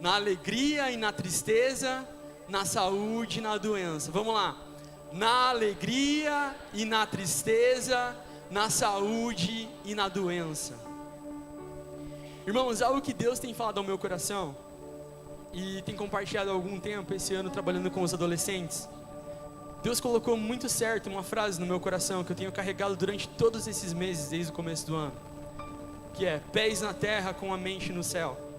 Na alegria e na tristeza, na saúde e na doença. Vamos lá. Na alegria e na tristeza, na saúde e na doença. Irmãos, algo que Deus tem falado ao meu coração e tem compartilhado há algum tempo, esse ano trabalhando com os adolescentes. Deus colocou muito certo uma frase no meu coração que eu tenho carregado durante todos esses meses, desde o começo do ano, que é: pés na terra com a mente no céu.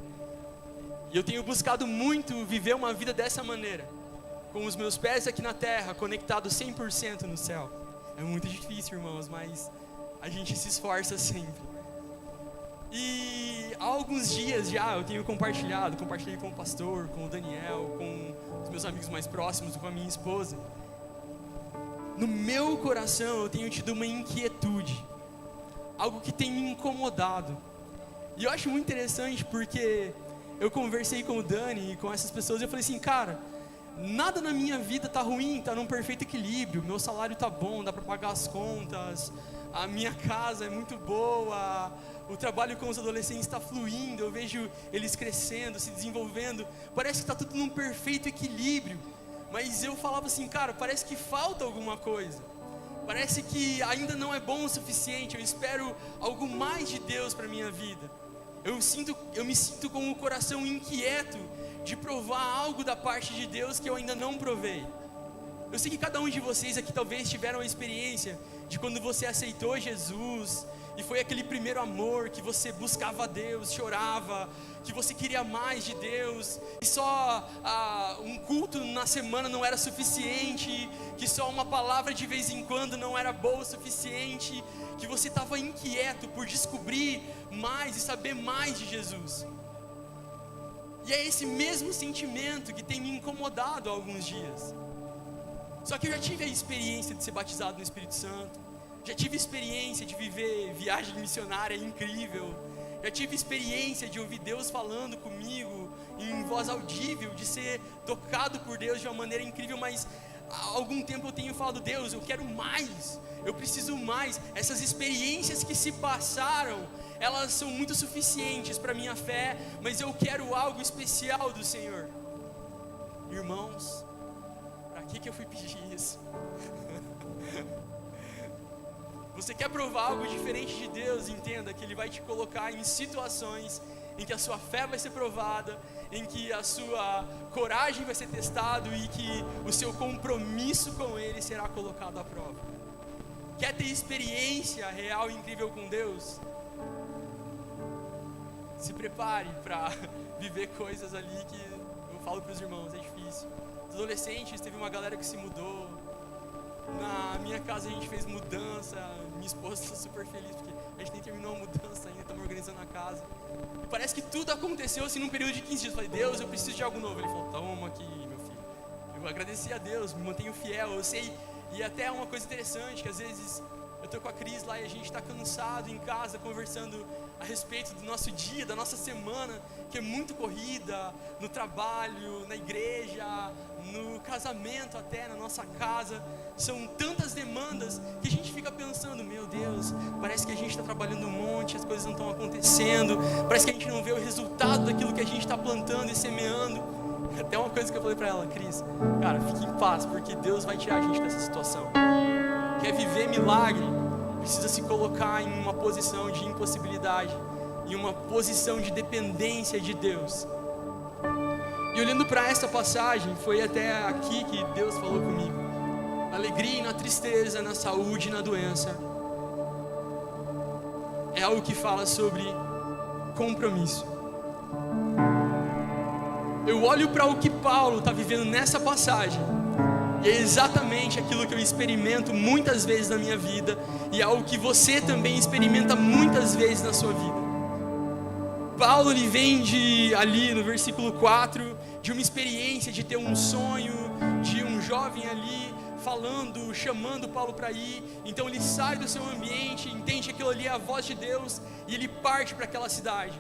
E eu tenho buscado muito viver uma vida dessa maneira, com os meus pés aqui na terra, conectados 100% no céu. É muito difícil, irmãos, mas a gente se esforça sempre. E há alguns dias já eu tenho compartilhei com o pastor, com o Daniel, com os meus amigos mais próximos, com a minha esposa. No meu coração eu tenho tido uma inquietude, algo que tem me incomodado. E eu acho muito interessante porque eu conversei com o Dani e com essas pessoas e eu falei assim: cara, nada na minha vida tá ruim, tá num perfeito equilíbrio. Meu salário tá bom, dá para pagar as contas, a minha casa é muito boa, o trabalho com os adolescentes está fluindo, eu vejo eles crescendo, se desenvolvendo, parece que está tudo num perfeito equilíbrio. Mas eu falava assim: cara, parece que falta alguma coisa, parece que ainda não é bom o suficiente, eu espero algo mais de Deus para a minha vida. Eu me sinto com o coração inquieto de provar algo da parte de Deus que eu ainda não provei. Eu sei que cada um de vocês aqui talvez tiveram a experiência de quando você aceitou Jesus e foi aquele primeiro amor que você buscava a Deus, chorava, que você queria mais de Deus, e só um culto na semana não era suficiente, que só uma palavra de vez em quando não era boa o suficiente, que você estava inquieto por descobrir mais e saber mais de Jesus. E é esse mesmo sentimento que tem me incomodado há alguns dias. Só que eu já tive a experiência de ser batizado no Espírito Santo, já tive experiência de viver viagem missionária incrível, já tive experiência de ouvir Deus falando comigo em voz audível, de ser tocado por Deus de uma maneira incrível, mas há algum tempo eu tenho falado: Deus, eu quero mais, eu preciso mais. Essas experiências que se passaram, elas são muito suficientes para a minha fé, mas eu quero algo especial do Senhor. Irmãos, para que eu fui pedir isso? Você quer provar algo diferente de Deus? Entenda que Ele vai te colocar em situações em que a sua fé vai ser provada, em que a sua coragem vai ser testada e que o seu compromisso com Ele será colocado à prova. Quer ter experiência real e incrível com Deus? Se prepare para viver coisas ali que eu falo para os irmãos, é difícil. Os adolescentes, teve uma galera que se mudou. Na minha casa a gente fez mudança, minha esposa está super feliz porque a gente nem terminou a mudança ainda, estamos organizando a casa. E parece que tudo aconteceu assim num período de 15 dias. Eu falei: Deus, eu preciso de algo novo. Ele falou: toma aqui, meu filho. Eu agradeci a Deus, me mantenho fiel, eu sei. E até uma coisa interessante, que às vezes eu estou com a Cris lá e a gente está cansado em casa, conversando a respeito do nosso dia, da nossa semana, que é muito corrida, no trabalho, na igreja, no casamento até, na nossa casa. São tantas demandas que a gente fica pensando: meu Deus, parece que a gente está trabalhando um monte, as coisas não estão acontecendo, parece que a gente não vê o resultado daquilo que a gente está plantando e semeando. Até uma coisa que eu falei para ela: Cris, cara, fique em paz, porque Deus vai tirar a gente dessa situação. Quer viver milagre, precisa se colocar em uma posição de impossibilidade, em uma posição de dependência de Deus. E olhando para essa passagem, foi até aqui que Deus falou comigo. Na alegria e na tristeza, na saúde e na doença. É algo que fala sobre compromisso. Eu olho para o que Paulo está vivendo nessa passagem, e é exatamente aquilo que eu experimento muitas vezes na minha vida, e é algo que você também experimenta muitas vezes na sua vida. Paulo, ele vem ali no versículo 4, de uma experiência de ter um sonho, de um jovem ali falando, chamando Paulo para ir. Então ele sai do seu ambiente, entende que aquilo ali é a voz de Deus, e ele parte para aquela cidade.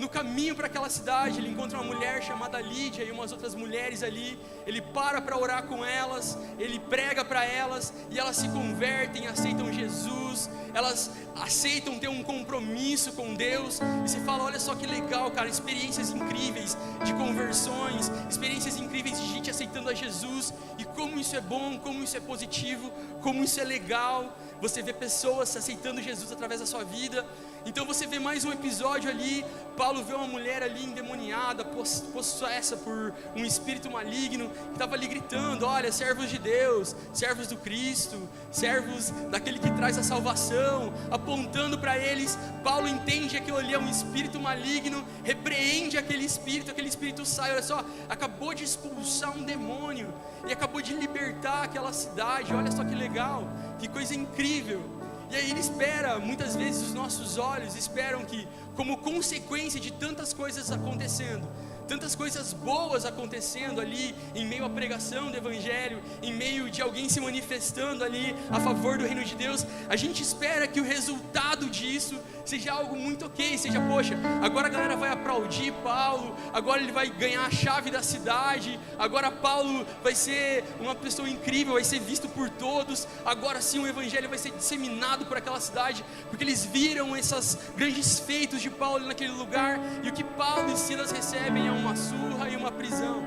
No caminho para aquela cidade, ele encontra uma mulher chamada Lídia e umas outras mulheres ali. Ele para orar com elas, ele prega para elas e elas se convertem, aceitam Jesus, elas aceitam ter um compromisso com Deus. E você fala, olha só que legal, cara, experiências incríveis de conversões, experiências incríveis de gente aceitando a Jesus. E como isso é bom, como isso é positivo, como isso é legal. Você vê pessoas aceitando Jesus através da sua vida. Então você vê mais um episódio ali. Paulo vê uma mulher ali endemoniada, possessa por um espírito maligno, que estava ali gritando, olha, servos de Deus, servos do Cristo, servos daquele que traz a salvação, apontando para eles. Paulo entende que aquilo ali é um espírito maligno, repreende aquele espírito sai, olha só, acabou de expulsar um demônio, e acabou de libertar aquela cidade. Olha só que legal, que coisa incrível. E aí ele espera, muitas vezes os nossos olhos esperam que, como consequência de tantas coisas acontecendo, tantas coisas boas acontecendo ali, em meio à pregação do Evangelho, em meio de alguém se manifestando ali a favor do reino de Deus, a gente espera que o resultado disso seja algo muito ok, seja, poxa, agora a galera vai aplaudir Paulo, agora ele vai ganhar a chave da cidade, agora Paulo vai ser uma pessoa incrível, vai ser visto por todos, agora sim o Evangelho vai ser disseminado por aquela cidade, porque eles viram esses grandes feitos de Paulo naquele lugar, e o que Paulo e Silas recebem é uma surra e uma prisão.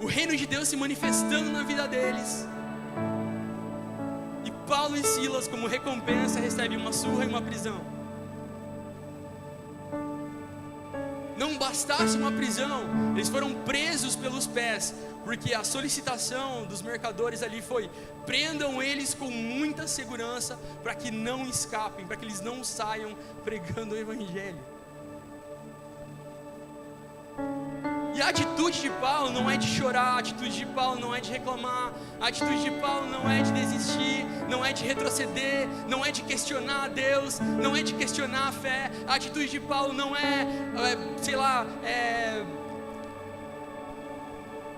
O reino de Deus se manifestando na vida deles, e Paulo e Silas, como recompensa, recebem uma surra e uma prisão. Não bastasse uma prisão, eles foram presos pelos pés, porque a solicitação dos mercadores ali foi: prendam eles com muita segurança, para que não escapem, para que eles não saiam pregando o Evangelho. E a atitude de Paulo não é de chorar, a atitude de Paulo não é de reclamar, a atitude de Paulo não é de desistir, não é de retroceder, não é de questionar a Deus, não é de questionar a fé. A atitude de Paulo não é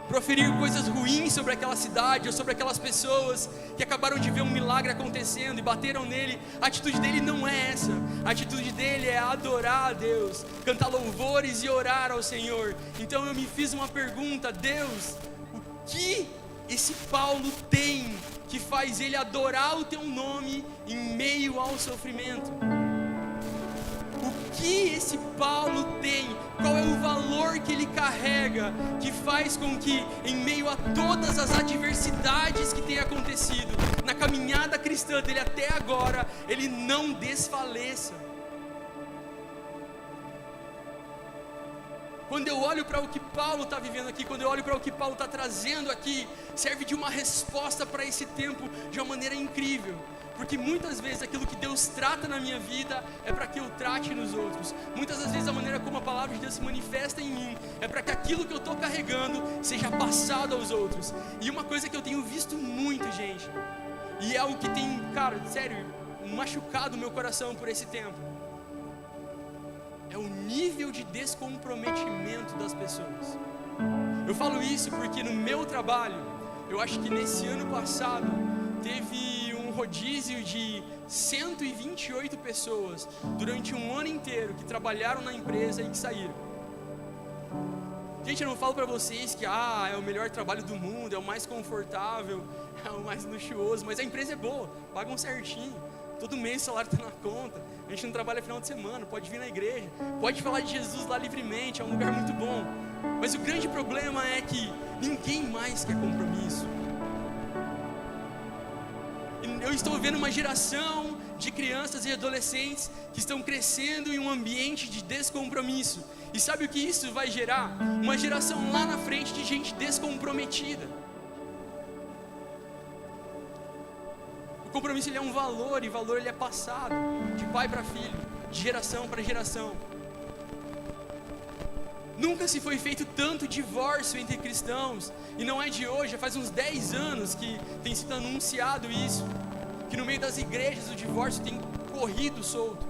proferir coisas ruins sobre aquela cidade ou sobre aquelas pessoas que acabaram de ver um milagre acontecendo e bateram nele. A atitude dele não é essa. A atitude dele é adorar a Deus, cantar louvores e orar ao Senhor. Então eu me fiz uma pergunta: Deus, o que esse Paulo tem que faz ele adorar o teu nome em meio ao sofrimento? O que esse Paulo tem? Qual é o valor que ele carrega, que faz com que, em meio a todas as adversidades que tem acontecido na caminhada cristã dele até agora, ele não desfaleça? Quando eu olho para o que Paulo está vivendo aqui, quando eu olho para o que Paulo está trazendo aqui, serve de uma resposta para esse tempo de uma maneira incrível. Porque muitas vezes aquilo que Deus trata na minha vida é para que eu trate nos outros. Muitas das vezes a maneira como a palavra de Deus se manifesta em mim é para que aquilo que eu estou carregando seja passado aos outros. E uma coisa que eu tenho visto muito, gente, e é algo que tem, cara, sério, machucado o meu coração por esse tempo, é o nível de descomprometimento das pessoas. Eu falo isso porque no meu trabalho, eu acho que nesse ano passado teve um rodízio de 128 pessoas durante um ano inteiro que trabalharam na empresa e que saíram. Gente, eu não falo para vocês que é o melhor trabalho do mundo, é o mais confortável, é o mais luxuoso, mas a empresa é boa, pagam certinho, todo mês o salário está na conta, a gente não trabalha final de semana, pode vir na igreja, pode falar de Jesus lá livremente, é um lugar muito bom. Mas o grande problema é que ninguém mais quer compromisso. Eu estou vendo uma geração de crianças e adolescentes que estão crescendo em um ambiente de descompromisso. E sabe o que isso vai gerar? Uma geração lá na frente de gente descomprometida. O compromisso, ele é um valor, e valor, ele é passado de pai para filho, de geração para geração. Nunca se foi feito tanto divórcio entre cristãos, e não é de hoje, já faz uns 10 anos que tem sido anunciado isso, que no meio das igrejas o divórcio tem corrido solto.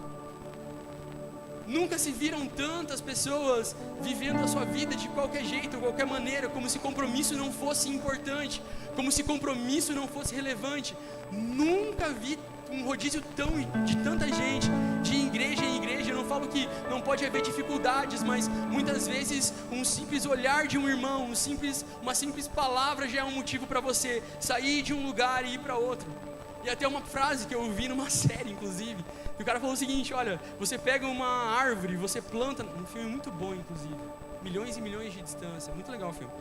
Nunca se viram tantas pessoas vivendo a sua vida de qualquer jeito, qualquer maneira, como se compromisso não fosse importante, como se compromisso não fosse relevante. Nunca vi um rodízio de tanta gente, de igreja em igreja. Eu não falo que não pode haver dificuldades, mas muitas vezes um simples olhar de um irmão, uma simples palavra já é um motivo para você sair de um lugar e ir para outro. E até uma frase que eu ouvi numa série, inclusive, que o cara falou o seguinte: olha, você pega uma árvore, você planta, um filme muito bom, inclusive, milhões e milhões de distância, muito legal o filme.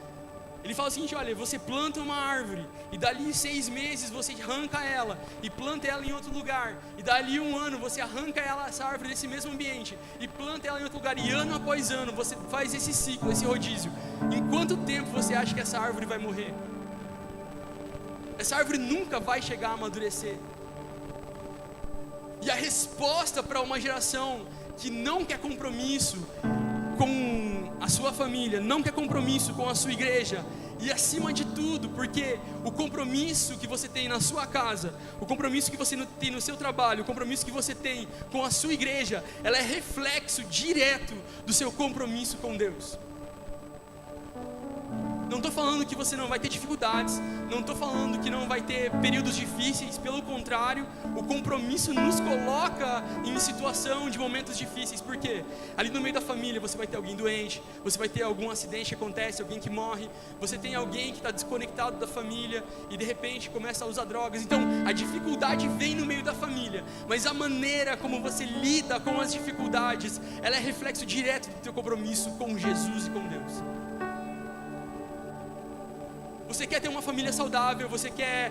Ele fala o seguinte: olha, você planta uma árvore e dali 6 meses você arranca ela e planta ela em outro lugar, e dali 1 ano você arranca essa árvore desse mesmo ambiente e planta ela em outro lugar, e ano após ano você faz esse ciclo, esse rodízio. Em quanto tempo você acha que essa árvore vai morrer? Essa árvore nunca vai chegar a amadurecer. E a resposta para uma geração que não quer compromisso com a sua família, não quer compromisso com a sua igreja, e acima de tudo, porque o compromisso que você tem na sua casa, o compromisso que você tem no seu trabalho, o compromisso que você tem com a sua igreja, ela é reflexo direto do seu compromisso com Deus. Não estou falando que você não vai ter dificuldades, não estou falando que não vai ter períodos difíceis, pelo contrário, o compromisso nos coloca em situação de momentos difíceis, porque ali no meio da família você vai ter alguém doente, você vai ter algum acidente que acontece, alguém que morre, você tem alguém que está desconectado da família e de repente começa a usar drogas. Então a dificuldade vem no meio da família, mas a maneira como você lida com as dificuldades, ela é reflexo direto do teu compromisso com Jesus e com Deus. Você quer ter uma família saudável, você quer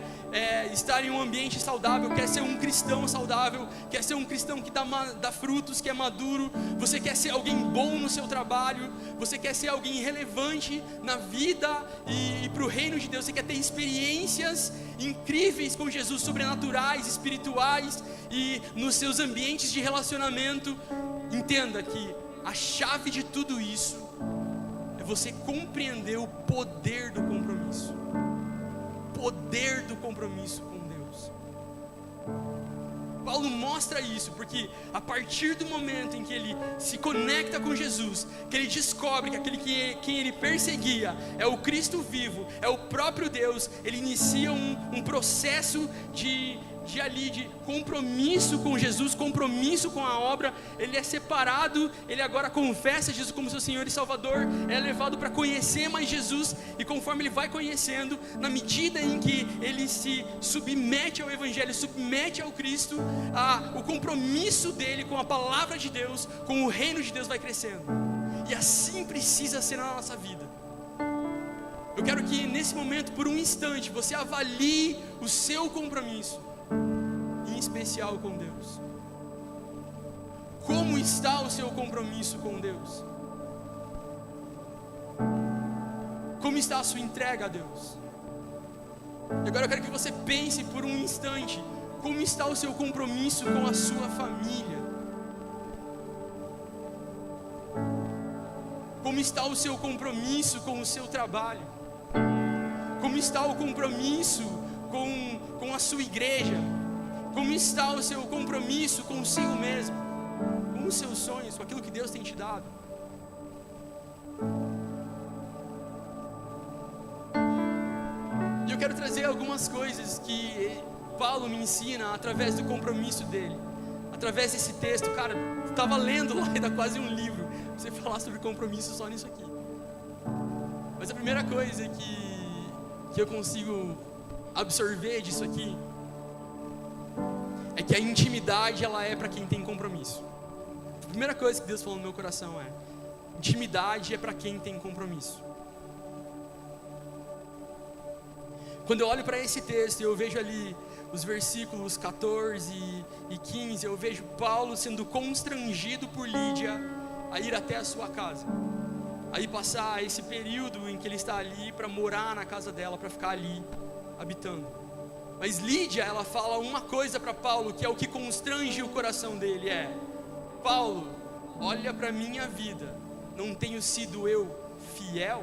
estar em um ambiente saudável, quer ser um cristão saudável, quer ser um cristão que dá frutos, que é maduro, você quer ser alguém bom no seu trabalho, você quer ser alguém relevante na vida e para o reino de Deus, você quer ter experiências incríveis com Jesus, sobrenaturais, espirituais e nos seus ambientes de relacionamento. Entenda que a chave de tudo isso você compreender o poder do compromisso. Poder do compromisso com Deus. Paulo mostra isso, porque a partir do momento em que ele se conecta com Jesus, que ele descobre que aquele quem ele perseguia é o Cristo vivo, é o próprio Deus, ele inicia um processo de compromisso com Jesus, compromisso com a obra. Ele é separado, ele agora confessa Jesus como seu Senhor e Salvador, é levado para conhecer mais Jesus, e conforme ele vai conhecendo, na medida em que ele se submete ao Evangelho, submete ao Cristo, o compromisso dele com a palavra de Deus, com o reino de Deus vai crescendo, e assim precisa ser na nossa vida. Eu quero que nesse momento, por um instante, você avalie o seu compromisso, em especial com Deus. Como está o seu compromisso com Deus? Como está a sua entrega a Deus? E agora eu quero que você pense por um instante, como está o seu compromisso com a sua família? Como está o seu compromisso com o seu trabalho? Como está o compromisso com a sua igreja? Como está o seu compromisso consigo mesmo, com os seus sonhos, com aquilo que Deus tem te dado? E eu quero trazer algumas coisas que Paulo me ensina através do compromisso dele, através desse texto. Cara, eu estava lendo lá, ainda quase um livro, você falar sobre compromisso só nisso aqui. Mas a primeira coisa que eu consigo absorver disso aqui é que a intimidade, ela é para quem tem compromisso. A primeira coisa que Deus falou no meu coração é: intimidade é para quem tem compromisso. Quando eu olho para esse texto, eu vejo ali os versículos 14 e 15, eu vejo Paulo sendo constrangido por Lídia a ir até a sua casa, aí passar esse período em que ele está ali para morar na casa dela, para ficar ali habitando. Mas Lídia, ela fala uma coisa para Paulo, que é o que constrange o coração dele: Paulo, olha para minha vida, não tenho sido eu fiel?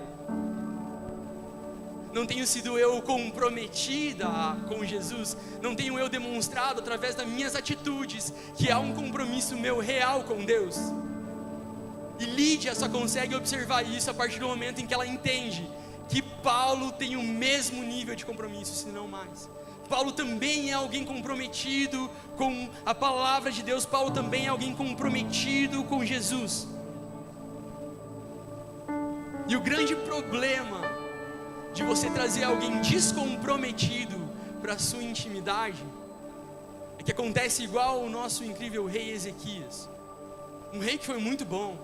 Não tenho sido eu comprometida com Jesus? Não tenho eu demonstrado através das minhas atitudes que há um compromisso meu real com Deus? E Lídia só consegue observar isso a partir do momento em que ela entende que Paulo tem o mesmo nível de compromisso, se não mais. Paulo também é alguém comprometido com a palavra de Deus. Paulo também é alguém comprometido com Jesus. E o grande problema de você trazer alguém descomprometido para a sua intimidade é que acontece igual o nosso incrível rei Ezequias. Um rei que foi muito bom,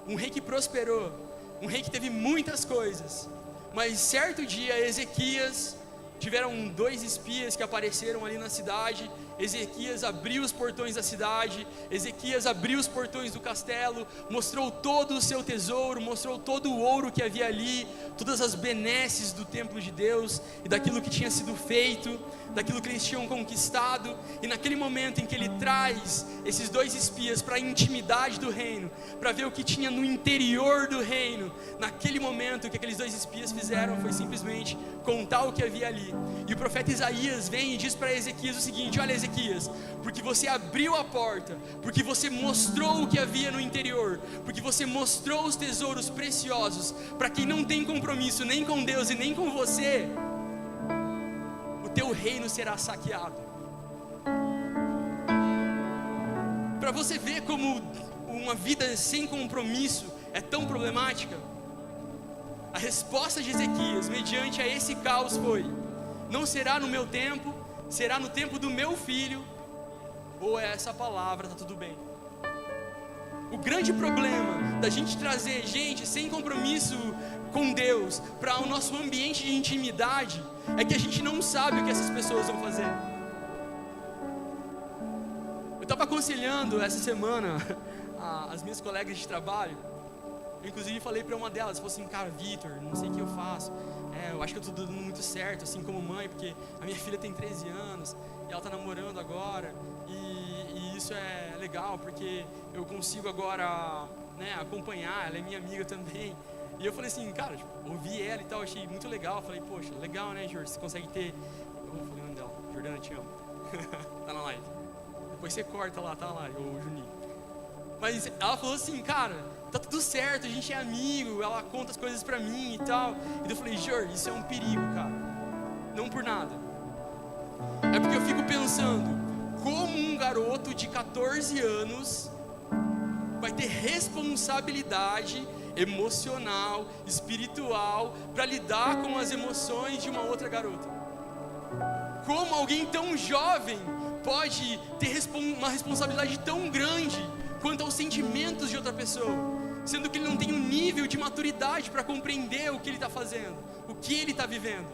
um rei que prosperou, um rei que teve muitas coisas, mas certo dia Ezequias, tiveram 2 espias que apareceram ali na cidade. Ezequias abriu os portões da cidade, Ezequias abriu os portões do castelo, mostrou todo o seu tesouro, mostrou todo o ouro que havia ali, todas as benesses do templo de Deus e daquilo que tinha sido feito, daquilo que eles tinham conquistado. E naquele momento em que ele traz esses 2 espias para a intimidade do reino, para ver o que tinha no interior do reino, naquele momento o que aqueles 2 espias fizeram foi simplesmente contar o que havia ali. E o profeta Isaías vem e diz para Ezequias o seguinte: olha, Ezequias, porque você abriu a porta, porque você mostrou o que havia no interior, porque você mostrou os tesouros preciosos, para quem não tem compromisso nem com Deus e nem com você, o teu reino será saqueado. Para você ver como uma vida sem compromisso é tão problemática, a resposta de Ezequias mediante a esse caos foi: não será no meu tempo, será no tempo do meu filho, ou é essa palavra, tá tudo bem. O grande problema da gente trazer gente sem compromisso com Deus para o nosso ambiente de intimidade é que a gente não sabe o que essas pessoas vão fazer. Eu estava aconselhando essa semana as minhas colegas de trabalho. Eu inclusive falei para uma delas, falou assim: cara, Vitor, não sei o que eu faço, eu acho que eu estou dando muito certo, assim, como mãe, porque a minha filha tem 13 anos, e ela está namorando agora, e isso é legal, porque eu consigo agora, né, acompanhar, ela é minha amiga também. E eu falei assim, cara, tipo, ouvi ela e tal, achei muito legal. Eu falei, poxa, legal, né, Jor, você consegue ter... Eu vou falar o nome dela, Jordana, te amo. Tá na live. Depois você corta lá, tá lá, o Juninho. Mas ela falou assim, cara, tá tudo certo, a gente é amigo, ela conta as coisas pra mim e tal. E eu falei, Jor, isso é um perigo, cara. Não por nada. É porque eu fico pensando, como um garoto de 14 anos vai ter responsabilidade emocional, espiritual, para lidar com as emoções de uma outra garota? Como alguém tão jovem pode ter uma responsabilidade tão grande quanto aos sentimentos de outra pessoa, sendo que ele não tem um nível de maturidade para compreender o que ele está fazendo, o que ele está vivendo?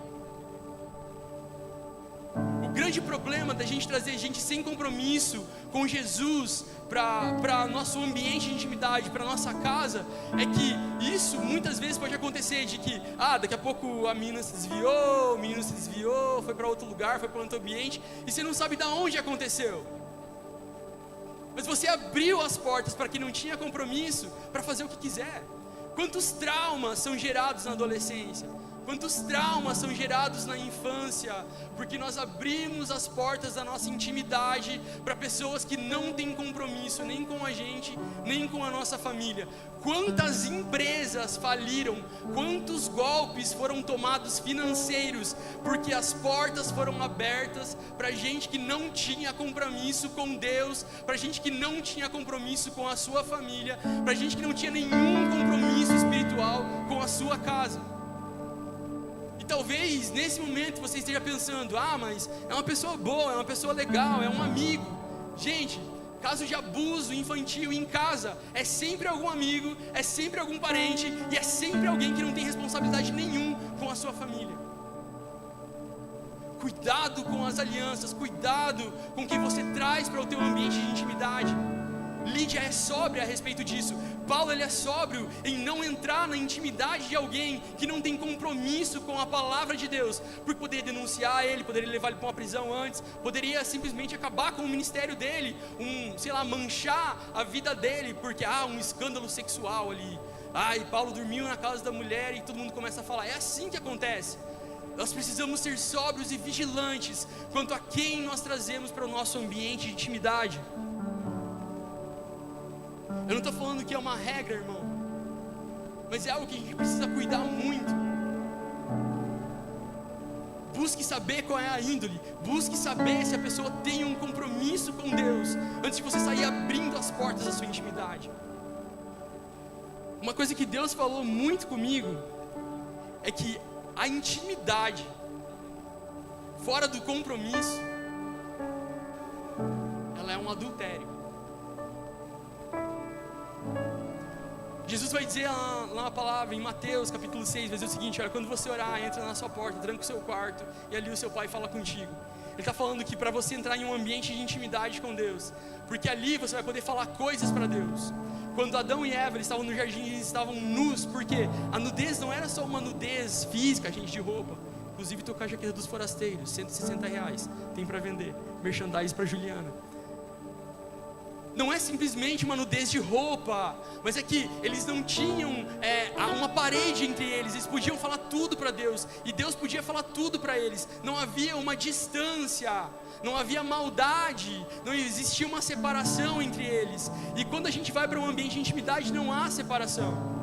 O grande problema da gente trazer gente sem compromisso com Jesus para nosso ambiente de intimidade, para nossa casa, é que isso muitas vezes pode acontecer de que, daqui a pouco a menina se desviou, o menino se desviou, foi para outro lugar, foi para outro ambiente, e você não sabe de onde aconteceu. Mas você abriu as portas para quem não tinha compromisso para fazer o que quiser. Quantos traumas são gerados na adolescência? Quantos traumas são gerados na infância, porque nós abrimos as portas da nossa intimidade para pessoas que não têm compromisso nem com a gente, nem com a nossa família. Quantas empresas faliram, quantos golpes foram tomados financeiros, porque as portas foram abertas para gente que não tinha compromisso com Deus, para gente que não tinha compromisso com a sua família, para gente que não tinha nenhum compromisso espiritual com a sua casa. Talvez nesse momento você esteja pensando, mas é uma pessoa boa, é uma pessoa legal, é um amigo. Gente, caso de abuso infantil em casa, é sempre algum amigo, é sempre algum parente, e é sempre alguém que não tem responsabilidade nenhuma com a sua família. Cuidado com as alianças, cuidado com quem você traz para o teu ambiente de intimidade. Lídia é sóbria a respeito disso. Paulo, ele é sóbrio em não entrar na intimidade de alguém que não tem compromisso com a palavra de Deus, porque poderia denunciar ele, poderia levar ele para uma prisão antes, poderia simplesmente acabar com o ministério dele, manchar a vida dele, porque um escândalo sexual ali. E Paulo dormiu na casa da mulher e todo mundo começa a falar. É assim que acontece. Nós precisamos ser sóbrios e vigilantes quanto a quem nós trazemos para o nosso ambiente de intimidade. Eu não estou falando que é uma regra, irmão, mas é algo que a gente precisa cuidar muito. Busque saber qual é a índole. Busque saber se a pessoa tem um compromisso com Deus, antes de você sair abrindo as portas da sua intimidade. Uma coisa que Deus falou muito comigo é que a intimidade fora do compromisso, ela é um adultério. Jesus vai dizer lá na palavra, em Mateus capítulo 6, vai dizer o seguinte: olha, quando você orar, entra na sua porta, tranca o seu quarto, e ali o seu pai fala contigo. Ele está falando que para você entrar em um ambiente de intimidade com Deus, porque ali você vai poder falar coisas para Deus. Quando Adão e Eva estavam no jardim, eles estavam nus, porque a nudez não era só uma nudez física, gente, de roupa. Inclusive tocar a jaqueta dos forasteiros, R$160, tem para vender, merchandise para Juliana. Não é simplesmente uma nudez de roupa, mas é que eles não tinham uma parede entre eles. Eles podiam falar tudo para Deus, e Deus podia falar tudo para eles. Não havia uma distância, não havia maldade, não existia uma separação entre eles. E quando a gente vai para um ambiente de intimidade, não há separação.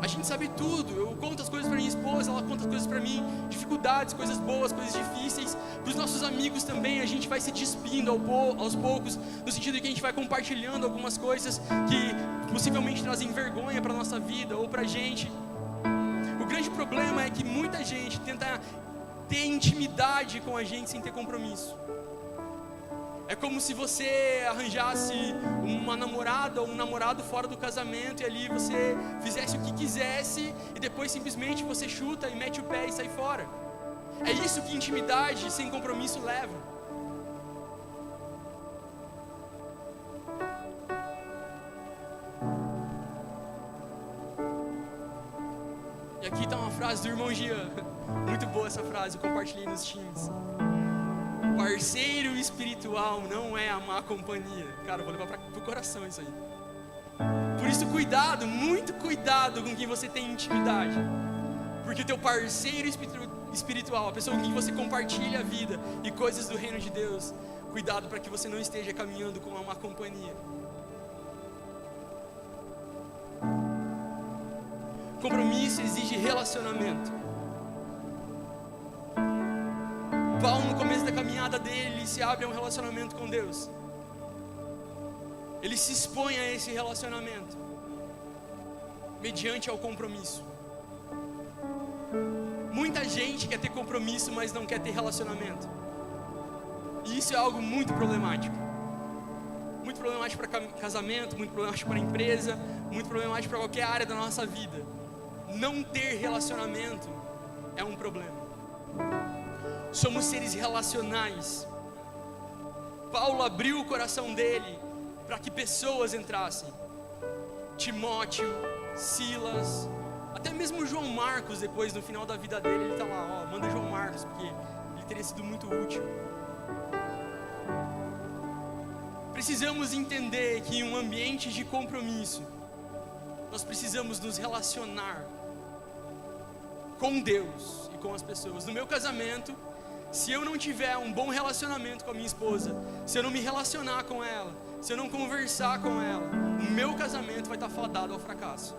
A gente sabe tudo. Eu conto as coisas para minha esposa, ela conta as coisas para mim, dificuldades, coisas boas, coisas difíceis. Para os nossos amigos também, a gente vai se despindo aos poucos, no sentido de que a gente vai compartilhando algumas coisas que possivelmente trazem vergonha para a nossa vida ou para a gente. O grande problema é que muita gente tenta ter intimidade com a gente sem ter compromisso. É como se você arranjasse uma namorada ou um namorado fora do casamento, e ali você fizesse o que quisesse, e depois simplesmente você chuta e mete o pé e sai fora. É isso que intimidade sem compromisso leva. E aqui está uma frase do irmão Jean, muito boa essa frase, eu compartilhei nos times. Parceiro espiritual não é a má companhia. Cara, eu vou levar pro coração isso aí. Por isso, cuidado, muito cuidado com quem você tem intimidade. Porque o teu parceiro espiritual, a pessoa com quem você compartilha a vida e coisas do reino de Deus, cuidado para que você não esteja caminhando com uma má companhia. Compromisso exige relacionamento. Paulo, no começo da caminhada dele, ele se abre a um relacionamento com Deus. Ele se expõe a esse relacionamento mediante ao compromisso. Muita gente quer ter compromisso, mas não quer ter relacionamento. E isso é algo muito problemático. Muito problemático para casamento, muito problemático para empresa, muito problemático para qualquer área da nossa vida. Não ter relacionamento é um problema. Somos seres relacionais. Paulo abriu o coração dele para que pessoas entrassem. Timóteo, Silas, até mesmo João Marcos, depois no final da vida dele, ele está lá, manda João Marcos, porque ele teria sido muito útil. Precisamos entender que em um ambiente de compromisso, nós precisamos nos relacionar com Deus e com as pessoas. No meu casamento, se eu não tiver um bom relacionamento com a minha esposa, se eu não me relacionar com ela, se eu não conversar com ela, o meu casamento vai estar fadado ao fracasso.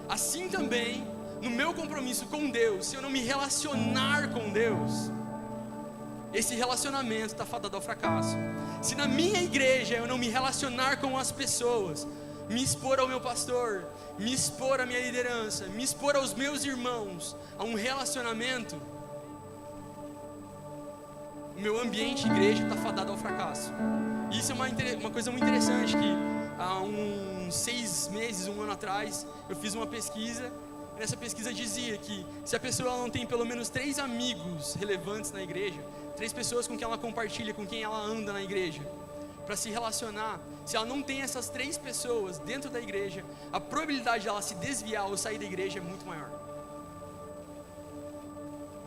Assim também, no meu compromisso com Deus, se eu não me relacionar com Deus, esse relacionamento está fadado ao fracasso. Se na minha igreja eu não me relacionar com as pessoas, me expor ao meu pastor, me expor à minha liderança, me expor aos meus irmãos, a um relacionamento, o meu ambiente de igreja está fadado ao fracasso. E isso é uma coisa muito interessante, que há uns 6 meses, 1 ano atrás, eu fiz uma pesquisa, e nessa pesquisa dizia que se a pessoa não tem pelo menos 3 amigos relevantes na igreja, 3 pessoas com quem ela compartilha, com quem ela anda na igreja, para se relacionar, se ela não tem essas 3 pessoas dentro da igreja, a probabilidade de ela se desviar ou sair da igreja é muito maior.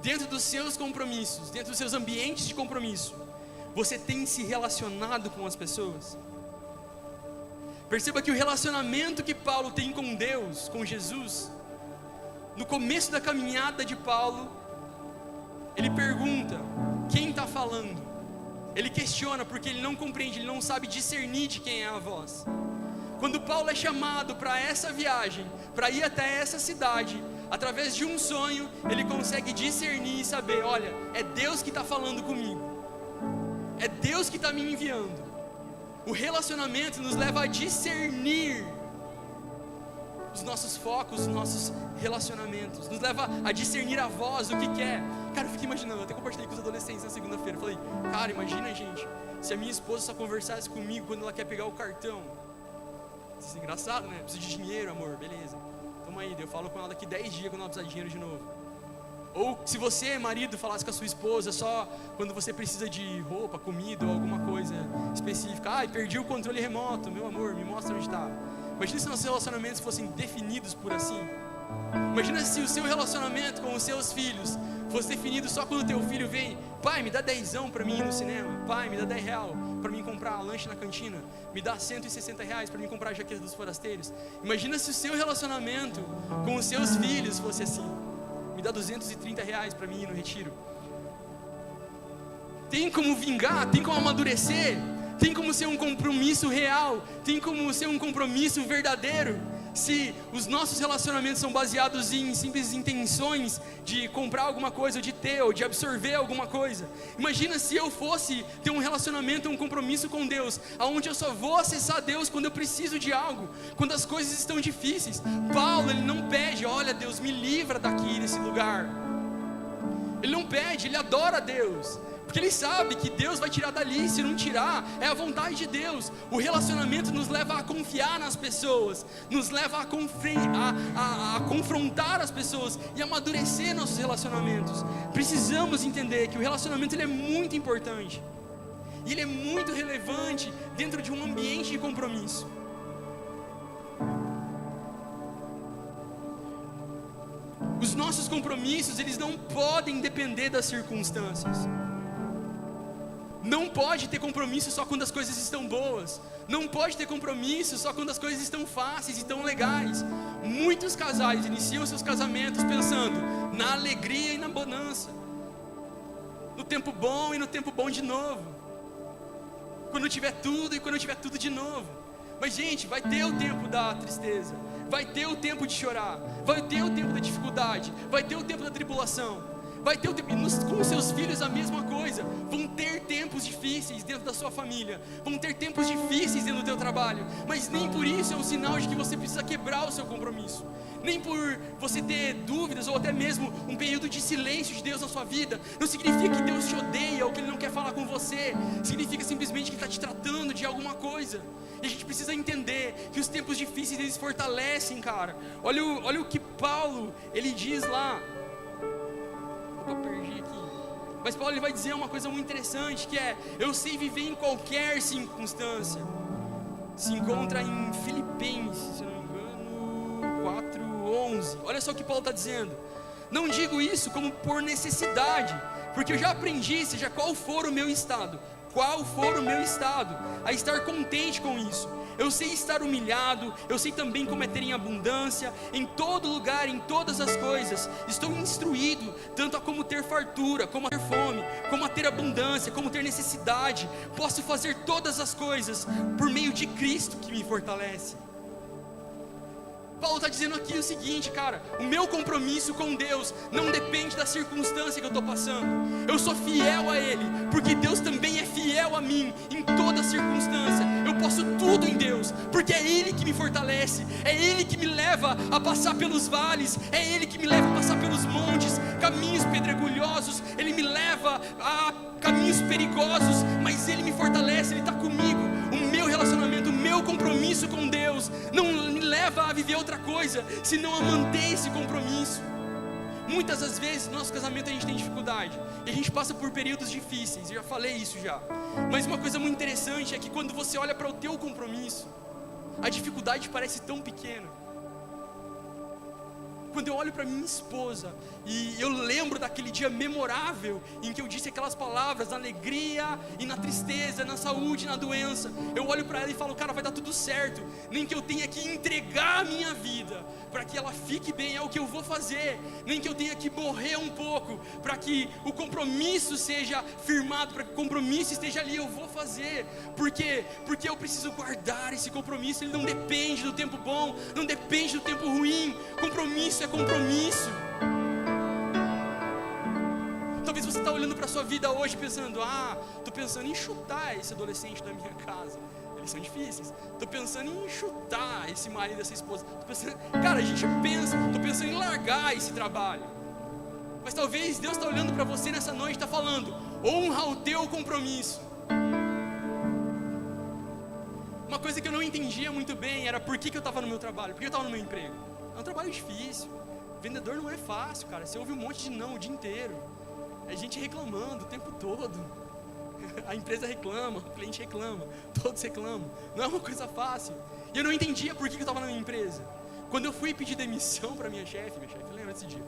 Dentro dos seus compromissos, dentro dos seus ambientes de compromisso, você tem se relacionado com as pessoas? Perceba que o relacionamento que Paulo tem com Deus, com Jesus, no começo da caminhada de Paulo, ele pergunta: quem está falando? Ele questiona porque ele não compreende, ele não sabe discernir de quem é a voz. Quando Paulo é chamado para essa viagem, para ir até essa cidade, através de um sonho, ele consegue discernir e saber, olha, é Deus que está falando comigo, é Deus que está me enviando. O relacionamento nos leva a discernir os nossos focos, os nossos relacionamentos, nos leva a discernir a voz, o que quer. Cara, eu fico imaginando, eu até compartilhei com os adolescentes na segunda-feira, falei, cara, imagina, gente, se a minha esposa só conversasse comigo quando ela quer pegar o cartão. Isso é engraçado, né? Preciso de dinheiro, amor, beleza, toma aí, eu falo com ela daqui 10 dias quando ela precisar de dinheiro de novo. Ou se você, marido, falasse com a sua esposa só quando você precisa de roupa, comida ou alguma coisa específica. Ai, perdi o controle remoto, meu amor, me mostra onde está. Imagina se nossos relacionamentos fossem definidos por assim. Imagina se o seu relacionamento com os seus filhos fosse definido só quando o teu filho vem, pai, me dá 10 para mim ir no cinema, pai, me dá 10 real para mim comprar lanche na cantina, me dá 160 reais para mim comprar a jaqueta dos forasteiros. Imagina se o seu relacionamento com os seus filhos fosse assim, me dá 230 reais para mim ir no retiro. Tem como vingar, tem como amadurecer, tem como ser um compromisso real, tem como ser um compromisso verdadeiro, se os nossos relacionamentos são baseados em simples intenções de comprar alguma coisa, ou de ter, ou de absorver alguma coisa. Imagina se eu fosse ter um relacionamento, um compromisso com Deus, onde eu só vou acessar Deus quando eu preciso de algo, quando as coisas estão difíceis. Paulo, ele não pede, olha Deus, me livra daqui desse lugar. Ele não pede, ele adora Deus, porque ele sabe que Deus vai tirar dali. Se não tirar, é a vontade de Deus. O relacionamento nos leva a confiar nas pessoas, nos leva a confrontar as pessoas e amadurecer nossos relacionamentos. Precisamos entender que o relacionamento ele é muito importante, e ele é muito relevante dentro de um ambiente de compromisso. Os nossos compromissos, eles não podem depender das circunstâncias. Não pode ter compromisso só quando as coisas estão boas. Não pode ter compromisso só quando as coisas estão fáceis e tão legais. Muitos casais iniciam seus casamentos pensando na alegria e na bonança, no tempo bom e no tempo bom de novo, quando tiver tudo e quando tiver tudo de novo. Mas gente, vai ter o tempo da tristeza, vai ter o tempo de chorar, vai ter o tempo da dificuldade, vai ter o tempo da tribulação, vai ter o tempo, com os seus filhos a mesma coisa. Vão ter tempos difíceis dentro da sua família, vão ter tempos difíceis dentro do teu trabalho, mas nem por isso é um sinal de que você precisa quebrar o seu compromisso. Nem por você ter dúvidas ou até mesmo um período de silêncio de Deus na sua vida, não significa que Deus te odeia ou que Ele não quer falar com você. Significa simplesmente que Ele está te tratando de alguma coisa. E a gente precisa entender que os tempos difíceis, eles fortalecem, cara. Olha o que Paulo, ele diz lá. Opa, perdi aqui. Mas Paulo, ele vai dizer uma coisa muito interessante, que é: eu sei viver em qualquer circunstância. Se encontra em Filipenses, se não me engano, 4:11. Olha só o que Paulo está dizendo: não digo isso como por necessidade, porque eu já aprendi, seja qual for o meu estado, a estar contente com isso. Eu sei estar humilhado, eu sei também como é ter em abundância, em todo lugar, em todas as coisas. Estou instruído, tanto a como ter fartura, como a ter fome, como a ter abundância, como ter necessidade. Posso fazer todas as coisas por meio de Cristo que me fortalece. Paulo está dizendo aqui o seguinte, cara: o meu compromisso com Deus não depende da circunstância que eu estou passando. Eu sou fiel a Ele, porque Deus também é fiel a mim em toda circunstância. Eu posso tudo em Deus, porque é Ele que me fortalece, é Ele que me leva a passar pelos vales, é Ele que me leva a passar pelos montes, caminhos pedregulhosos. Ele me leva a caminhos perigosos, mas Ele me fortalece, Ele está comigo. O meu relacionamento, o meu compromisso com Deus não me leva a viver outra coisa, senão a manter esse compromisso. Muitas das vezes no nosso casamento a gente tem dificuldade, e a gente passa por períodos difíceis. Eu já falei isso já. Mas uma coisa muito interessante é que quando você olha para o teu compromisso, a dificuldade parece tão pequena. Quando eu olho para minha esposa e eu lembro daquele dia memorável em que eu disse aquelas palavras, na alegria e na tristeza, na saúde e na doença, eu olho para ela e falo: cara, vai dar tudo certo. Nem que eu tenha que entregar a minha vida para que ela fique bem, é o que eu vou fazer. Nem que eu tenha que morrer um pouco para que o compromisso seja firmado, para que o compromisso esteja ali, eu vou fazer. Por quê? Porque eu preciso guardar esse compromisso. Ele não depende do tempo bom, não depende do tempo ruim. Compromisso Isso é compromisso. Talvez você está olhando para a sua vida hoje pensando, estou pensando em chutar esse adolescente da minha casa. Eles são difíceis. Estou pensando em chutar esse marido, essa esposa. Cara, a gente pensa, estou pensando em largar esse trabalho. Mas talvez Deus está olhando para você nessa noite e está falando, honra o teu compromisso. Uma coisa que eu não entendia muito bem era por que eu estava no meu trabalho, por que eu estava no meu emprego. É um trabalho difícil. Vendedor não é fácil, cara. Você ouve um monte de não o dia inteiro. É gente reclamando o tempo todo. A empresa reclama, o cliente reclama, todos reclamam. Não é uma coisa fácil. E eu não entendia por que eu estava na minha empresa. Quando eu fui pedir demissão para minha chefe lembra desse dia.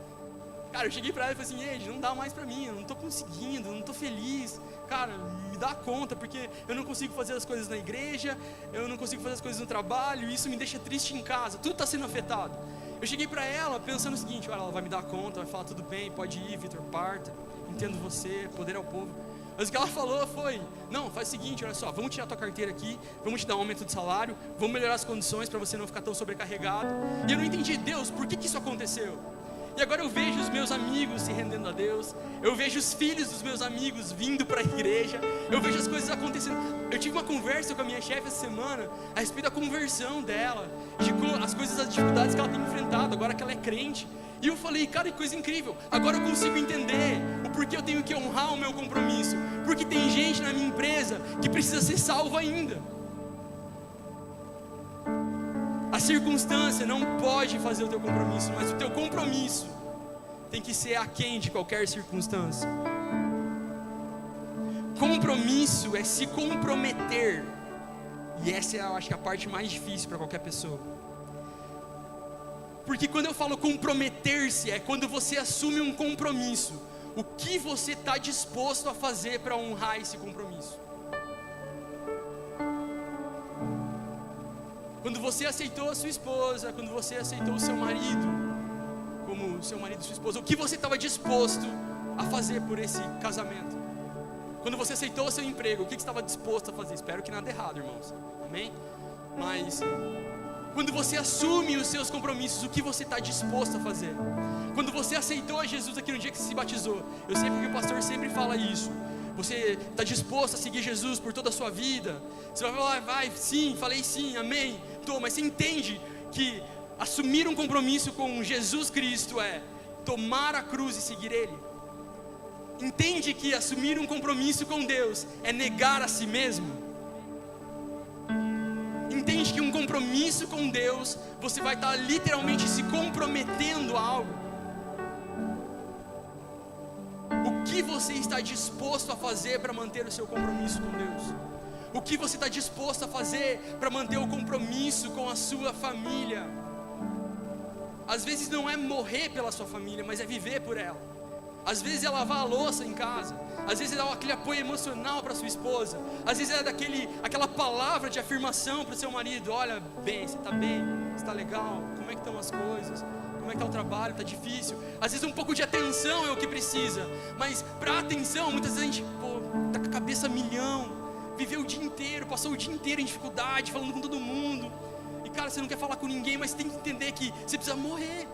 Cara, eu cheguei para ela e falei assim, Eide, não dá mais para mim, eu não estou conseguindo, eu não estou feliz. Cara, me dá conta, porque eu não consigo fazer as coisas na igreja, eu não consigo fazer as coisas no trabalho, e isso me deixa triste em casa, tudo está sendo afetado. Eu cheguei para ela pensando o seguinte, olha, ela vai me dar conta, vai falar tudo bem, pode ir, Vitor, parta, entendo você, poder ao povo. Mas o que ela falou foi, não, faz o seguinte, olha só, vamos tirar tua carteira aqui, vamos te dar um aumento de salário, vamos melhorar as condições para você não ficar tão sobrecarregado. E eu não entendi, Deus, por que isso aconteceu? E agora eu vejo os meus amigos se rendendo a Deus, eu vejo os filhos dos meus amigos vindo para a igreja, eu vejo as coisas acontecendo. Eu tive uma conversa com a minha chefe essa semana a respeito da conversão dela, de as coisas, as dificuldades que ela tem enfrentado, agora que ela é crente. E eu falei, cara, que coisa incrível, agora eu consigo entender o porquê eu tenho que honrar o meu compromisso, porque tem gente na minha empresa que precisa ser salvo ainda. A circunstância não pode fazer o teu compromisso, mas o teu compromisso tem que ser aquém de qualquer circunstância. Compromisso é se comprometer, e essa é, eu acho que a parte mais difícil para qualquer pessoa. Porque quando eu falo comprometer-se, é quando você assume um compromisso. O que você está disposto a fazer para honrar esse compromisso? Quando você aceitou a sua esposa, quando você aceitou o seu marido, como seu marido e sua esposa, o que você estava disposto a fazer por esse casamento? Quando você aceitou o seu emprego, o que você estava disposto a fazer? Espero que nada errado, irmãos, amém? Mas quando você assume os seus compromissos, o que você está disposto a fazer? Quando você aceitou a Jesus aqui no dia que você se batizou, eu sei porque o pastor sempre fala isso. Você está disposto a seguir Jesus por toda a sua vida? Você vai falar, vai, sim, falei sim, amém. Mas você entende que assumir um compromisso com Jesus Cristo é tomar a cruz e seguir Ele? Entende que assumir um compromisso com Deus é negar a si mesmo? Entende que um compromisso com Deus, você vai estar literalmente se comprometendo a algo? O que você está disposto a fazer para manter o seu compromisso com Deus? O que você está disposto a fazer para manter o compromisso com a sua família? Às vezes não é morrer pela sua família, mas é viver por ela. Às vezes é lavar a louça em casa. Às vezes é dar aquele apoio emocional para sua esposa. Às vezes é aquela palavra de afirmação para o seu marido. Olha, bem, você está bem? Você está legal? Como é que estão as coisas? Como é que está o trabalho? Está difícil? Às vezes um pouco de atenção é o que precisa. Mas para atenção, muitas vezes a gente está com a cabeça a milhão. Viveu o dia inteiro, passou o dia inteiro em dificuldade, falando com todo mundo. E cara, você não quer falar com ninguém, mas você tem que entender que você precisa morrer.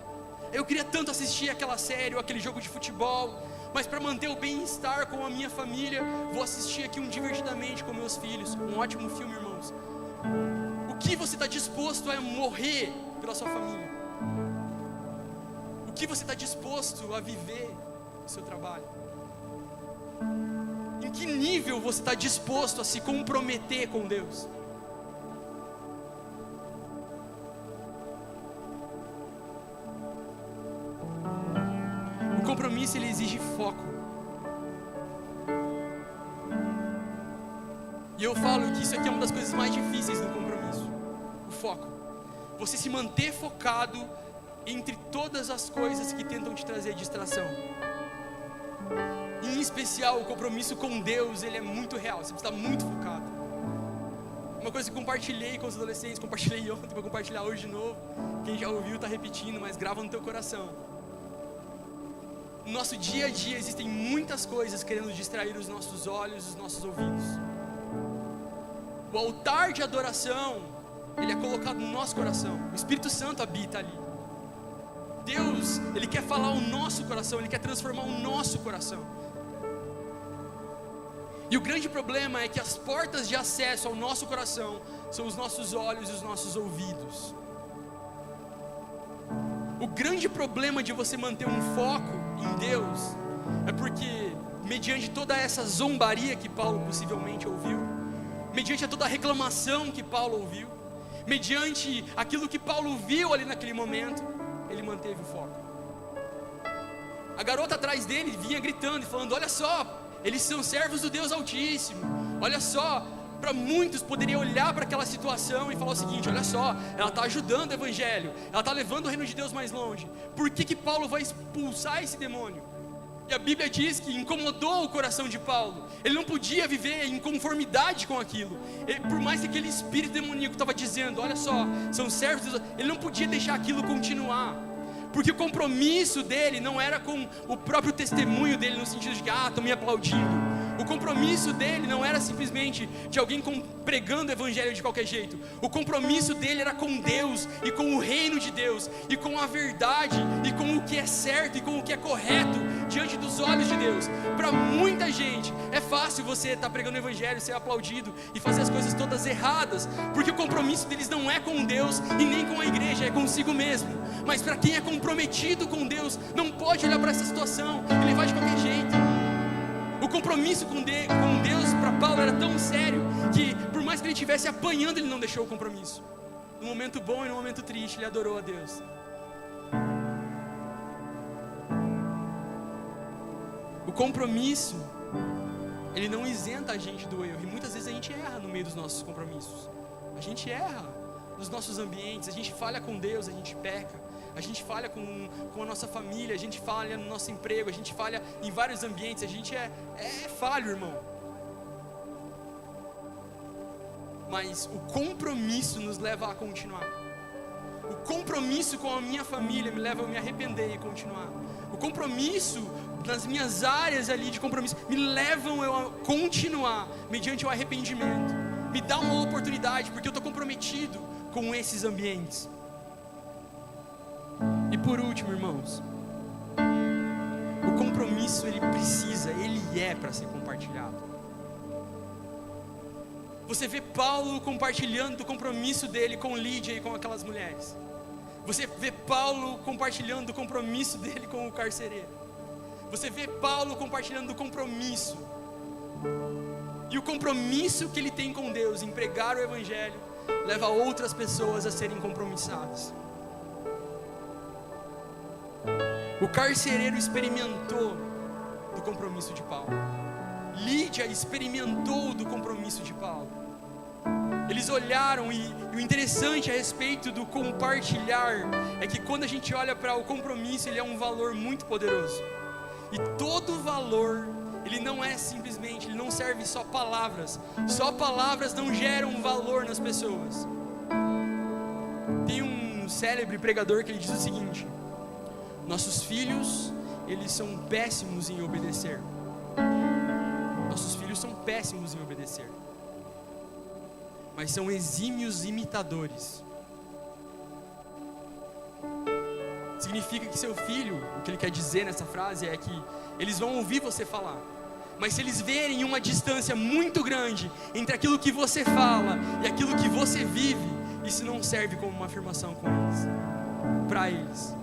Eu queria tanto assistir aquela série ou aquele jogo de futebol, mas para manter o bem-estar com a minha família, vou assistir aqui um Divertidamente com meus filhos. Um ótimo filme, irmãos. O que você está disposto a morrer pela sua família? O que você está disposto a viver no seu trabalho? Em que nível você está disposto a se comprometer com Deus? O compromisso, ele exige foco. E eu falo que isso aqui é uma das coisas mais difíceis no compromisso. O foco. Você se manter focado entre todas as coisas que tentam te trazer distração. Em especial, o compromisso com Deus, ele é muito real. Você precisa estar muito focado. Uma coisa que compartilhei com os adolescentes, compartilhei ontem, vou compartilhar hoje de novo. Quem já ouviu está repetindo, mas grava no teu coração. No nosso dia a dia existem muitas coisas querendo distrair os nossos olhos, os nossos ouvidos. O altar de adoração, ele é colocado no nosso coração. O Espírito Santo habita ali. Deus, Ele quer falar ao nosso coração, Ele quer transformar o nosso coração. E o grande problema é que as portas de acesso ao nosso coração são os nossos olhos e os nossos ouvidos. O grande problema de você manter um foco em Deus é porque, mediante toda essa zombaria que Paulo possivelmente ouviu, mediante toda a reclamação que Paulo ouviu, mediante aquilo que Paulo viu ali naquele momento, ele manteve o foco. A garota atrás dele vinha gritando e falando: olha só, eles são servos do Deus Altíssimo. Olha só, para muitos poderia olhar para aquela situação e falar o seguinte: olha só, ela está ajudando o evangelho, ela está levando o reino de Deus mais longe. Por que Paulo vai expulsar esse demônio? E a Bíblia diz que incomodou o coração de Paulo. Ele não podia viver em conformidade com aquilo. Por mais que aquele espírito demoníaco estava dizendo: olha só, são servos de Deus, ele não podia deixar aquilo continuar. Porque o compromisso dele não era com o próprio testemunho dele, no sentido de que, estão me aplaudindo. O compromisso dele não era simplesmente de alguém pregando o evangelho de qualquer jeito. O compromisso dele era com Deus e com o reino de Deus, e com a verdade, e com o que é certo, e com o que é correto diante dos olhos de Deus. Para muita gente é fácil você estar pregando o evangelho, ser aplaudido e fazer as coisas todas erradas, porque o compromisso deles não é com Deus e nem com a igreja, é consigo mesmo. Mas para quem é comprometido com Deus, não pode olhar para essa situação e levar de qualquer jeito. O compromisso com Deus para Paulo era tão sério que, por mais que ele estivesse apanhando, ele não deixou o compromisso. No momento bom e no momento triste, ele adorou a Deus. O compromisso, ele não isenta a gente do erro. E muitas vezes a gente erra no meio dos nossos compromissos. A gente erra nos nossos ambientes, a gente falha com Deus, a gente peca. A gente falha com a nossa família, a gente falha no nosso emprego, a gente falha em vários ambientes, a gente é falho, irmão. Mas o compromisso nos leva a continuar. O compromisso com a minha família me leva a me arrepender e continuar. O compromisso nas minhas áreas ali de compromisso me levam a continuar mediante o arrependimento. Me dá uma oportunidade, porque eu estou comprometido com esses ambientes. E por último, irmãos, o compromisso ele é para ser compartilhado. Você vê Paulo compartilhando do compromisso dele com Lídia e com aquelas mulheres. Você vê Paulo compartilhando do compromisso dele com o carcereiro. Você vê Paulo compartilhando do compromisso. E o compromisso que ele tem com Deus em pregar o evangelho leva outras pessoas a serem compromissadas. O carcereiro experimentou do compromisso de Paulo. Lídia experimentou do compromisso de Paulo. Eles olharam e o interessante a respeito do compartilhar é que quando a gente olha para o compromisso, ele é um valor muito poderoso. E todo valor, ele não é simplesmente, ele não serve só palavras. Só palavras não geram valor nas pessoas. Tem um célebre pregador que ele diz o seguinte: nossos filhos, eles são péssimos em obedecer. Nossos filhos são péssimos em obedecer, mas são exímios imitadores. Significa que seu filho, o que ele quer dizer nessa frase é que eles vão ouvir você falar, mas se eles verem uma distância muito grande entre aquilo que você fala e aquilo que você vive, isso não serve como uma afirmação com eles, para eles.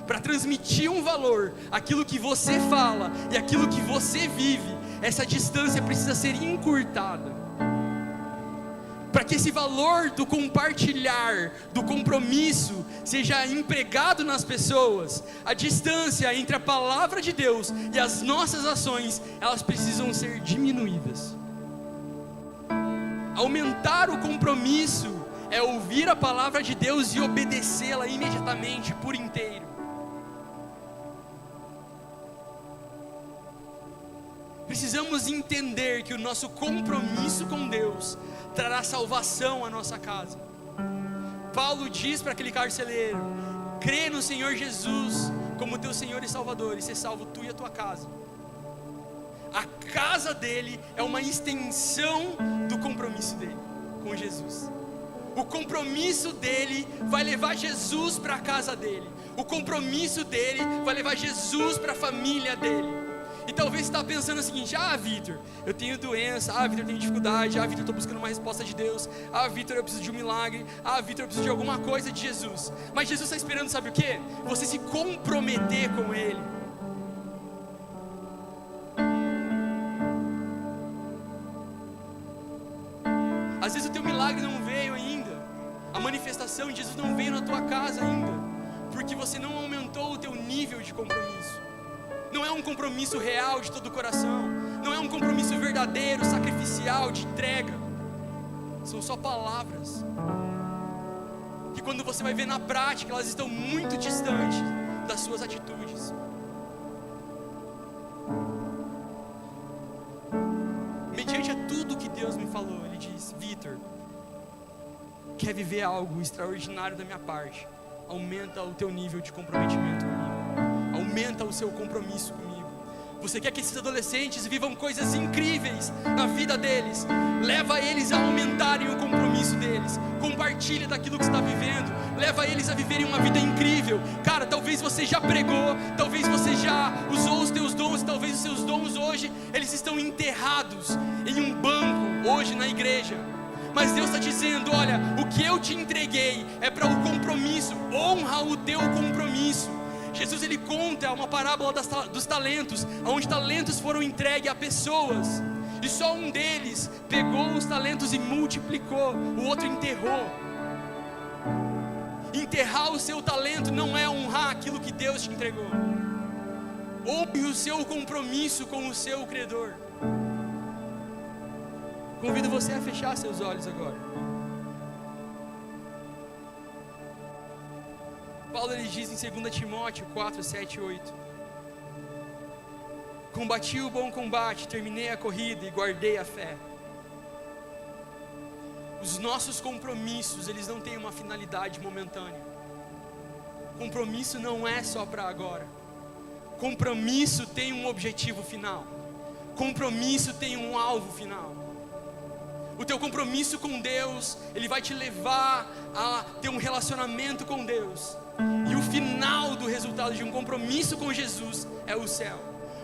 Para transmitir um valor, aquilo que você fala e aquilo que você vive, essa distância precisa ser encurtada. Para que esse valor do compartilhar, do compromisso, seja empregado nas pessoas, a distância entre a palavra de Deus e as nossas ações, elas precisam ser diminuídas. Aumentar o compromisso é ouvir a palavra de Deus e obedecê-la imediatamente, por inteiro. Precisamos entender que o nosso compromisso com Deus trará salvação à nossa casa. Paulo diz para aquele carcereiro: crê no Senhor Jesus como teu Senhor e Salvador, e ser salvo tu e a tua casa. A casa dele é uma extensão do compromisso dele com Jesus. O compromisso dele vai levar Jesus para a casa dele. O compromisso dele vai levar Jesus para a família dele. E talvez você está pensando o seguinte: Vitor, eu tenho doença, Vitor, eu tenho dificuldade, Vitor, eu estou buscando uma resposta de Deus, Vitor, eu preciso de um milagre, Vitor, eu preciso de alguma coisa de Jesus. Mas Jesus está esperando, sabe o quê? Você se comprometer com Ele. Às vezes o teu milagre não veio ainda, a manifestação de Jesus não veio na tua casa ainda, porque você não aumentou o teu nível de compromisso. Não é um compromisso real de todo o coração, não é um compromisso verdadeiro, sacrificial, de entrega. São só palavras, que quando você vai ver na prática, elas estão muito distantes das suas atitudes. Mediante a tudo que Deus me falou, Ele diz: Vitor, quer viver algo extraordinário da minha parte? Aumenta o teu nível de comprometimento comigo. Aumenta o seu compromisso comigo. Você quer que esses adolescentes vivam coisas incríveis na vida deles? Leva eles a aumentarem o compromisso deles. Compartilha daquilo que você está vivendo. Leva eles a viverem uma vida incrível. Cara, talvez você já pregou, talvez você já usou os teus dons, talvez os seus dons hoje, eles estão enterrados em um banco hoje na igreja. Mas Deus está dizendo: olha, o que eu te entreguei é para o compromisso. Honra o teu compromisso. Jesus, ele conta uma parábola dos talentos, onde talentos foram entregues a pessoas, e só um deles pegou os talentos e multiplicou, o outro enterrou. Enterrar o seu talento não é honrar aquilo que Deus te entregou. Honre o seu compromisso com o seu Criador. Convido você a fechar seus olhos agora. Paulo, ele diz em 2 Timóteo 4, 7 e 8: combati o bom combate, terminei a corrida e guardei a fé. Os nossos compromissos, eles não têm uma finalidade momentânea. Compromisso não é só para agora. Compromisso tem um objetivo final. Compromisso tem um alvo final. O teu compromisso com Deus, ele vai te levar a ter um relacionamento com Deus. E o final do resultado de um compromisso com Jesus é o céu.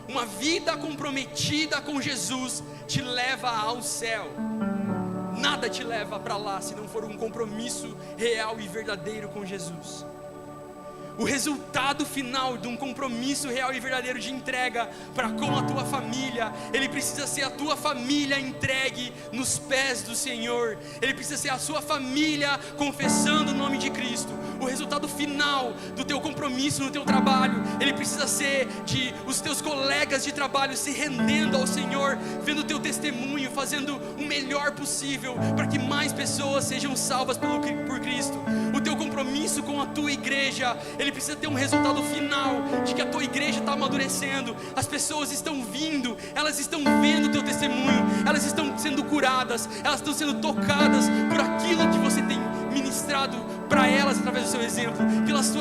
Uma vida comprometida com Jesus te leva ao céu. Nada te leva para lá se não for um compromisso real e verdadeiro com Jesus. O resultado final de um compromisso real e verdadeiro de entrega para com a tua família, ele precisa ser a tua família entregue nos pés do Senhor. Ele precisa ser a sua família confessando o nome de Cristo. O resultado final do teu compromisso no teu trabalho, ele precisa ser de os teus colegas de trabalho se rendendo ao Senhor, vendo o teu testemunho, fazendo o melhor possível para que mais pessoas sejam salvas por Cristo. O teu compromisso com a tua igreja, ele precisa ter um resultado final de que a tua igreja está amadurecendo, as pessoas estão vindo, elas estão vendo o teu testemunho, elas estão sendo curadas, elas estão sendo tocadas por aquilo que você tem ministrado para elas através do seu exemplo, pelas tuas